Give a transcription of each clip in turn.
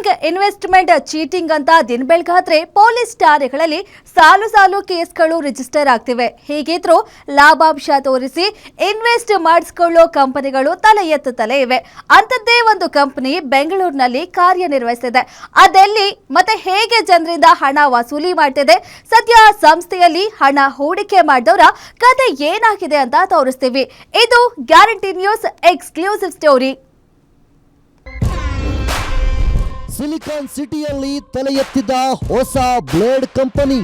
ಸ್ಕ್ಯಾಮಿಂಗ್, investment cheating ಅಂತ ದಿನ ಬೆಳಗಾದ್ರೆ police ಠಾಣೆಗಳಲ್ಲಿ ಸಾಲು ಕೇಸ್ಗಳು ರಿಜಿಸ್ಟರ್ ಆಗ್ತಿವೆ. ಹೀಗಿದ್ರೂ ಲಾಭಾಂಶ ತೋರಿಸಿ ಇನ್ವೆಸ್ಟ್ ಮಾಡಿಸಿಕೊಳ್ಳೋ ಕಂಪನಿಗಳು ತಲೆ ಎತ್ತುತ್ತಲೇ ಇವೆ. ಅಂಥದ್ದೇ ಒಂದು ಕಂಪನಿ ಬೆಂಗಳೂರಿನಲ್ಲಿ ಕಾರ್ಯನಿರ್ವಹಿಸಿದೆ. ಅದೆಲ್ಲಿ ಮತ್ತೆ ಹೇಗೆ ಜನರಿಂದ ಹಣ ವಸೂಲಿ ಮಾಡ್ತಿದೆ, ಸದ್ಯ ಸಂಸ್ಥೆಯಲ್ಲಿ ಹಣ ಹೂಡಿಕೆ ಮಾಡಿದವರ ಕತೆ ಏನಾಗಿದೆ ಅಂತ ತೋರಿಸ್ತೀವಿ. ಇದು guarantee news exclusive story. Silicon ಸಿಟಿಯಲ್ಲಿ ತಲೆ ಎತ್ತಿದ ಹೊಸ ಬ್ಲೇಡ್ ಕಂಪನಿ.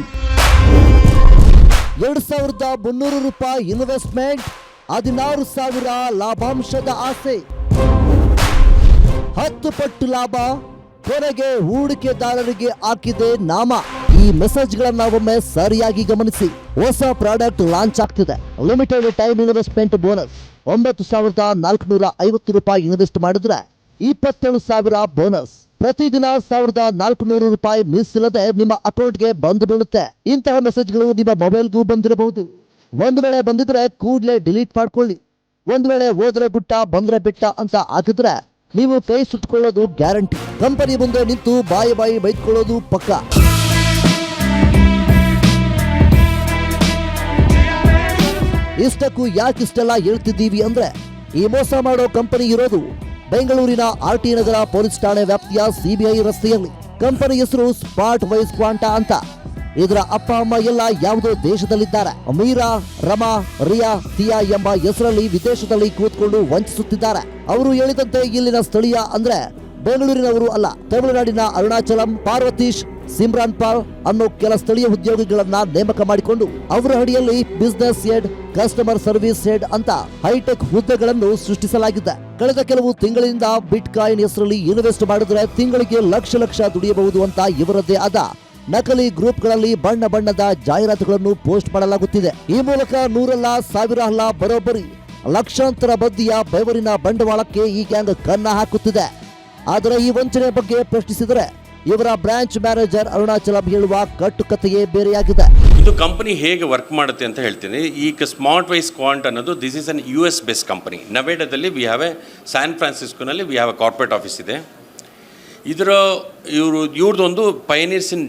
2300 ರೂಪಾಯಿ ಇನ್ವೆಸ್ಟ್ಮೆಂಟ್, 16,000 ಲಾಭಾಂಶದ ಆಸೆ, 10 ಪಟ್ಟು ಲಾಭ, ಕೊನೆಗೆ ಹೂಡಿಕೆದಾರರಿಗೆ ಹಾಕಿದೆ ನಾಮ. ಈ ಮೆಸೇಜ್ಗಳನ್ನ ಒಮ್ಮೆ ಸರಿಯಾಗಿ ಗಮನಿಸಿ. ಹೊಸ ಪ್ರಾಡಕ್ಟ್ ಲಾಂಚ್ ಆಗ್ತಿದೆ. Limited time investment bonus. 9,450 ರೂಪಾಯಿ ಇನ್ವೆಸ್ಟ್ ಮಾಡಿದ್ರೆ 27,000 ಬೋನಸ್. ಪ್ರತಿದಿನ 1,400 ರೂಪಾಯಿ ಮಿಸ್ ಇಲ್ಲದೆ ನಿಮ್ಮ ಅಕೌಂಟ್ಗೆ ಬಂದು ಬೀಳುತ್ತೆ. ಇಂತಹ ಮೆಸೇಜ್ಗಳು ನಿಮ್ಮ ಮೊಬೈಲ್ಗೂ ಬಂದಿರಬಹುದು. ಒಂದು ವೇಳೆ ಬಂದಿದ್ರೆ ಕೂಡಲೇ ಡಿಲೀಟ್ ಮಾಡ್ಕೊಳ್ಳಿ. ಒಂದು ವೇಳೆ ಹೋದ್ರೆ ಗುಟ್ಟ ಬಂದ್ರೆ ಬಿಟ್ಟ ಅಂತ ಹಾಕಿದ್ರೆ ನೀವು ಕೈ ಸುಟ್ಕೊಳ್ಳೋದು ಗ್ಯಾರಂಟಿ. ಕಂಪನಿ ಮುಂದೆ ನಿಂತು ಬಾಯಿ ಬೈದ್ಕೊಳ್ಳೋದು ಪಕ್ಕ. ಇಷ್ಟಕ್ಕೂ ಯಾಕಿಷ್ಟೆಲ್ಲ ಹೇಳ್ತಿದ್ದೀವಿ ಅಂದ್ರೆ, ಈ ಮೋಸ ಮಾಡೋ ಕಂಪನಿ ಇರೋದು ಬೆಂಗಳೂರಿನ RT ನಗರ ಪೊಲೀಸ್ ಠಾಣೆ ವ್ಯಾಪ್ತಿಯ CBI ರಸ್ತೆಯಲ್ಲಿ. ಕಂಪನಿ ಹೆಸರು ಸ್ಮಾರ್ಟ್ ವೈಸ್ ಕ್ವಾಂಟಾ ಅಂತ. ಇದರ ಅಪ್ಪ ಅಮ್ಮ ಎಲ್ಲ ಯಾವುದೋ ದೇಶದಲ್ಲಿದ್ದಾರೆ. ಮೀರಾ, ರಮಾ, ರಿಯಾ, ತಿಯಾ ಎಂಬ ಹೆಸರಲ್ಲಿ ವಿದೇಶದಲ್ಲಿ ಕೂತ್ಕೊಂಡು ವಂಚಿಸುತ್ತಿದ್ದಾರೆ. ಅವರು ಹೇಳಿದಂತೆ ಇಲ್ಲಿನ ಸ್ಥಳೀಯ ಅಂದ್ರೆ ಬೆಂಗಳೂರಿನವರು ಅಲ್ಲ. ತಮಿಳುನಾಡಿನ ಅರುಣಾಚಲಂ, ಪಾರ್ವತೀಶ್, ಸಿಮ್ರಾನ್ ಪಾಲ್ ಅನ್ನೋ ಕೆಲ ಸ್ಥಳೀಯ ಉದ್ಯೋಗಿಗಳನ್ನ ನೇಮಕ ಮಾಡಿಕೊಂಡು ಅವರ ಅಡಿಯಲ್ಲಿ business head, customer service head ಅಂತ ಹೈಟೆಕ್ ಹುದ್ದೆಗಳನ್ನು ಸೃಷ್ಟಿಸಲಾಗಿದೆ. ಕಳೆದ ಕೆಲವು ತಿಂಗಳಿಂದ ಬಿಟ್ ಕಾಯಿನ್ ಹೆಸರಲ್ಲಿ ಇನ್ವೆಸ್ಟ್ ಮಾಡಿದ್ರೆ ತಿಂಗಳಿಗೆ ಲಕ್ಷ ದುಡಿಯಬಹುದು ಅಂತ ಇವರದ್ದೇ ಆದ ನಕಲಿ ಗ್ರೂಪ್ಗಳಲ್ಲಿ ಬಣ್ಣದ ಜಾಹೀರಾತುಗಳನ್ನು ಪೋಸ್ಟ್ ಮಾಡಲಾಗುತ್ತಿದೆ. ಈ ಮೂಲಕ 100 ಅಲ್ಲ, 1000 ಅಲ್ಲ, ಬರೋಬ್ಬರಿ ಲಕ್ಷಾಂತರ ಬಡ್ಡಿಯ ಬೆವರಿನ ಬಂಡವಾಳಕ್ಕೆ ಈ ಗ್ಯಾಂಗ್ ಕನ್ನ ಹಾಕುತ್ತಿದೆ. ಆದರೆ ಈ ವಂಚನೆ ಬಗ್ಗೆ ಪ್ರಶ್ನಿಸಿದರೆ ಇವರ ಬ್ರಾಂಚ್ ಮ್ಯಾನೇಜರ್ ಅರುಣಾಚಲಂ ಹೇಳುವ ಕಟ್ಟುಕತೆಯೇ ಬೇರೆಯಾಗಿದೆ. ಇದು ಕಂಪನಿ ಹೇಗೆ ವರ್ಕ್ ಮಾಡುತ್ತೆ ಅಂತ ಹೇಳ್ತೀನಿ. ಈಗ ಸ್ಮಾರ್ಟ್ ವೈಸ್ ಕ್ವಾಂಟ್ ಅನ್ನೋದು this is an US based company. ನವೇಡಾದಲ್ಲಿ ವಿ ಹ್ಯಾವ್ ಎ ಸ್ಯಾನ್ ಫ್ರಾನ್ಸಿಸ್ಕೋನಲ್ಲಿ we have a corporate office ಇದೆ. ಇವ್ರದ್ದೊಂದು pioneers in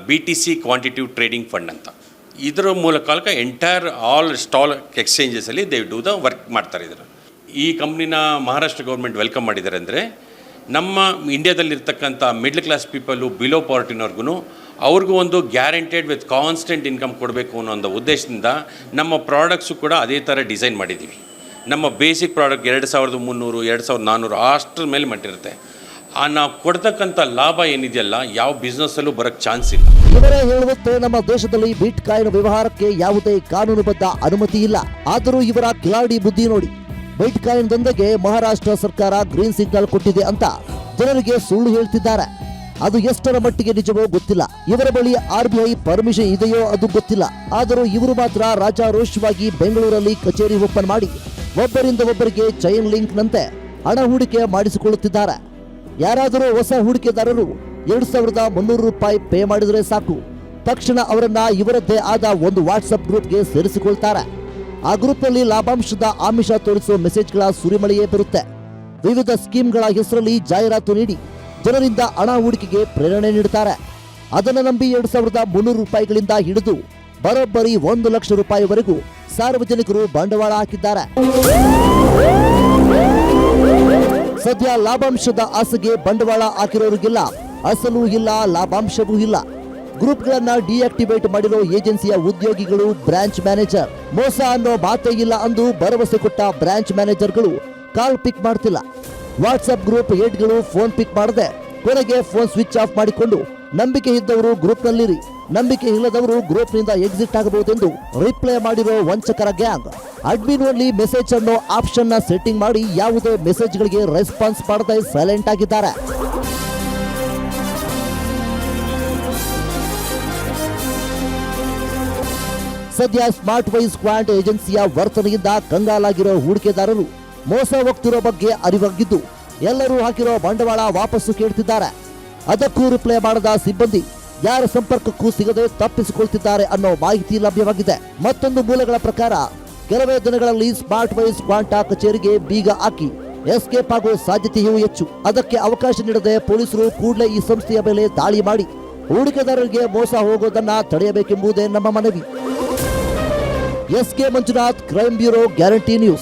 BTC quantitative trading fund ಅಂತ. ಇದರ ಮೂಲಕ ಎಂಟೈರ್ ಆಲ್ ಸ್ಟಾಕ್ ಎಕ್ಸ್ಚೇಂಜಸಲ್ಲಿ ದೇ ಡೂ ದ ವರ್ಕ್ ಮಾಡ್ತಾರೆ. ಈ ಕಂಪ್ನಿನ ಮಹಾರಾಷ್ಟ್ರ ಗೌರ್ಮೆಂಟ್ ವೆಲ್ಕಮ್ ಮಾಡಿದ್ದಾರೆ. ಅಂದರೆ ನಮ್ಮ ಇಂಡಿಯಾದಲ್ಲಿರ್ತಕ್ಕಂಥ ಮಿಡ್ಲ್ ಕ್ಲಾಸ್ ಪೀಪಲು, ಬಿಲೋ ಪಾವರ್ಟಿನವ್ರಿಗೂ ಅವ್ರಿಗೂ ಒಂದು ಗ್ಯಾರಂಟೆಡ್ ವಿತ್ ಕಾನ್ಸ್ಟೆಂಟ್ ಇನ್ಕಮ್ ಕೊಡಬೇಕು ಅನ್ನೋ ಒಂದು ಉದ್ದೇಶದಿಂದ ನಮ್ಮ ಪ್ರಾಡಕ್ಟ್ಸು ಕೂಡ ಅದೇ ಥರ ಡಿಸೈನ್ ಮಾಡಿದ್ದೀವಿ. ನಮ್ಮ ಬೇಸಿಕ್ ಪ್ರಾಡಕ್ಟ್ 2,300, 2,400 ಅಷ್ಟರ ಮೇಲೆ ಮಟ್ಟಿರುತ್ತೆ. ನಾವು ಕೊಡ್ತಕ್ಕಂಥ ಲಾಭ ಏನಿದೆಯಲ್ಲ ಯಾವ ಬಿಸ್ನೆಸ್ಸಲ್ಲೂ ಬರೋಕ್ಕೆ ಚಾನ್ಸ್ ಇಲ್ಲ. ಇವರೇ ಹೇಳುವಂತೆ ನಮ್ಮ ದೇಶದಲ್ಲಿ ಬಿಟ್ ಕಾಯಿನ್ ವ್ಯವಹಾರಕ್ಕೆ ಯಾವುದೇ ಕಾನೂನುಬದ್ಧ ಅನುಮತಿ ಇಲ್ಲ. ಆದರೂ ಇವರ ಕಿಲಾಡಿ ಬುದ್ಧಿ ನೋಡಿ. ಬಿಟ್ ಕಾಯಿನ್ ದಂಧೆಗೆ ಮಹಾರಾಷ್ಟ್ರ ಸರ್ಕಾರ ಗ್ರೀನ್ ಸಿಗ್ನಲ್ ಕೊಟ್ಟಿದೆ ಅಂತ ಜನರಿಗೆ ಸುಳ್ಳು ಹೇಳ್ತಿದ್ದಾರೆ. ಅದು ಎಷ್ಟರ ಮಟ್ಟಿಗೆ ನಿಜವೋ ಗೊತ್ತಿಲ್ಲ. ಇವರ ಬಳಿ RBI ಪರ್ಮಿಷನ್ ಇದೆಯೋ ಅದು ಗೊತ್ತಿಲ್ಲ. ಆದರೂ ಇವರು ಮಾತ್ರ ರಾಜಾರೋಷವಾಗಿ ಬೆಂಗಳೂರಲ್ಲಿ ಕಚೇರಿ ಓಪನ್ ಮಾಡಿ ಒಬ್ಬರಿಂದ ಒಬ್ಬರಿಗೆ ಚೈನ್ ಲಿಂಕ್ ನಂತೆ ಹಣ ಹೂಡಿಕೆ ಮಾಡಿಸಿಕೊಳ್ಳುತ್ತಿದ್ದಾರೆ. ಯಾರಾದರೂ ಹೊಸ ಹೂಡಿಕೆದಾರರು 2,300 ರೂಪಾಯಿ ಪೇ ಮಾಡಿದರೆ ಸಾಕು, ತಕ್ಷಣ ಅವರನ್ನ ಇವರದ್ದೇ ಆದ ಒಂದು ವಾಟ್ಸ್ಆಪ್ ಗ್ರೂಪ್ಗೆ ಸೇರಿಸಿಕೊಳ್ತಾರೆ. ಆ ಗ್ರೂಪ್ನಲ್ಲಿ ಲಾಭಾಂಶದ ಆಮಿಷ ತೋರಿಸುವ ಮೆಸೇಜ್ಗಳ ಸುರಿಮಳೆಯೇ ಬರುತ್ತೆ. ವಿವಿಧ ಸ್ಕೀಮ್ಗಳ ಹೆಸರಲ್ಲಿ ಜಾಹೀರಾತು ನೀಡಿ ಜನರಿಂದ ಹಣ ಹೂಡಿಕೆಗೆ ಪ್ರೇರಣೆ ನೀಡುತ್ತಾರೆ. ಅದನ್ನು ನಂಬಿ 2,300 ರೂಪಾಯಿಗಳಿಂದ ಹಿಡಿದು ಬರೋಬ್ಬರಿ 1 ಲಕ್ಷ ರೂಪಾಯಿವರೆಗೂ ಸಾರ್ವಜನಿಕರು ಬಂಡವಾಳ ಹಾಕಿದ್ದಾರೆ. ಸದ್ಯ ಲಾಭಾಂಶದ ಆಸೆಗೆ ಬಂಡವಾಳ ಹಾಕಿರೋರಿಗಿಲ್ಲ ಅಸಲು ಇಲ್ಲ, ಲಾಭಾಂಶವೂ ಇಲ್ಲ. ಗ್ರೂಪ್ಗಳನ್ನ ಡಿಆಕ್ಟಿವೇಟ್ ಮಾಡಿರೋ ಏಜೆನ್ಸಿಯ ಉದ್ಯೋಗಿಗಳು, ಬ್ರಾಂಚ್ ಮ್ಯಾನೇಜರ್ ಮೋಸ ಅನ್ನೋ ಮಾತೇ ಇಲ್ಲ ಅಂದು ಭರವಸೆ ಕೊಟ್ಟ ಬ್ರಾಂಚ್ ಮ್ಯಾನೇಜರ್ಗಳು ಕಾಲ್ ಪಿಕ್ ಮಾಡ್ತಿಲ್ಲ. ವಾಟ್ಸ್ಆಪ್ ಗ್ರೂಪ್ ಹೆಡ್ಗಳು ಫೋನ್ ಪಿಕ್ ಮಾಡದೆ ಕೊನೆಗೆ ಫೋನ್ ಸ್ವಿಚ್ ಆಫ್ ಮಾಡಿಕೊಂಡು ನಂಬಿಕೆ ಇದ್ದವರು ಗ್ರೂಪ್ನಲ್ಲಿರಿ, ನಂಬಿಕೆ ಇಲ್ಲದವರು ಗ್ರೂಪ್ನಿಂದ ಎಕ್ಸಿಟ್ ಆಗಬಹುದೆಂದು ರಿಪ್ಲೈ ಮಾಡಿರೋ ವಂಚಕರ ಗ್ಯಾಂಗ್. ಅಡ್ಮಿನ್ ಓನ್ಲಿ ಮೆಸೇಜ್ ಅನ್ನೋ ಆಪ್ಷನ್ ನ ಸೆಟ್ಟಿಂಗ್ ಮಾಡಿ ಯಾವುದೇ ಮೆಸೇಜ್ಗಳಿಗೆ ರೆಸ್ಪಾನ್ಸ್ ಮಾಡದೆ ಸೈಲೆಂಟ್ ಆಗಿದ್ದಾರೆ. ಸದ್ಯ ಸ್ಮಾರ್ಟ್ ವೈಸ್ ಕ್ವಾಂಟ್ ಏಜೆನ್ಸಿಯ ವರ್ತನೆಯಿಂದ ಕಂಗಾಲಾಗಿರೋ ಹೂಡಿಕೆದಾರರು ಮೋಸ ಹೋಗ್ತಿರೋ ಬಗ್ಗೆ ಅರಿವಾಗಿದ್ದು ಎಲ್ಲರೂ ಹಾಕಿರೋ ಬಂಡವಾಳ ವಾಪಸ್ಸು ಕೇಳ್ತಿದ್ದಾರೆ. ಅದಕ್ಕೂ ರಿಪ್ಲೈ ಮಾಡದ ಸಿಬ್ಬಂದಿ ಯಾರ ಸಂಪರ್ಕಕ್ಕೂ ಸಿಗದೆ ತಪ್ಪಿಸಿಕೊಳ್ತಿದ್ದಾರೆ ಅನ್ನೋ ಮಾಹಿತಿ ಲಭ್ಯವಾಗಿದೆ. ಮತ್ತೊಂದು ಮೂಲಗಳ ಪ್ರಕಾರ ಕೆಲವೇ ದಿನಗಳಲ್ಲಿ ಸ್ಮಾರ್ಟ್ ವೈಸ್ ಕ್ವಾಂಟಾ ಕಚೇರಿಗೆ ಬೀಗ ಹಾಕಿ ಎಸ್ಕೇಪ್ ಆಗೋ ಸಾಧ್ಯತೆಯೂ ಹೆಚ್ಚು. ಅದಕ್ಕೆ ಅವಕಾಶ ನೀಡದೆ ಪೊಲೀಸರು ಕೂಡಲೇ ಈ ಸಂಸ್ಥೆಯ ಮೇಲೆ ದಾಳಿ ಮಾಡಿ ಹೂಡಿಕೆದಾರರಿಗೆ ಮೋಸ ಹೋಗೋದನ್ನ ತಡೆಯಬೇಕೆಂಬುದೇ ನಮ್ಮ ಮನವಿ. SK Manjunath, crime bureau, guarantee news.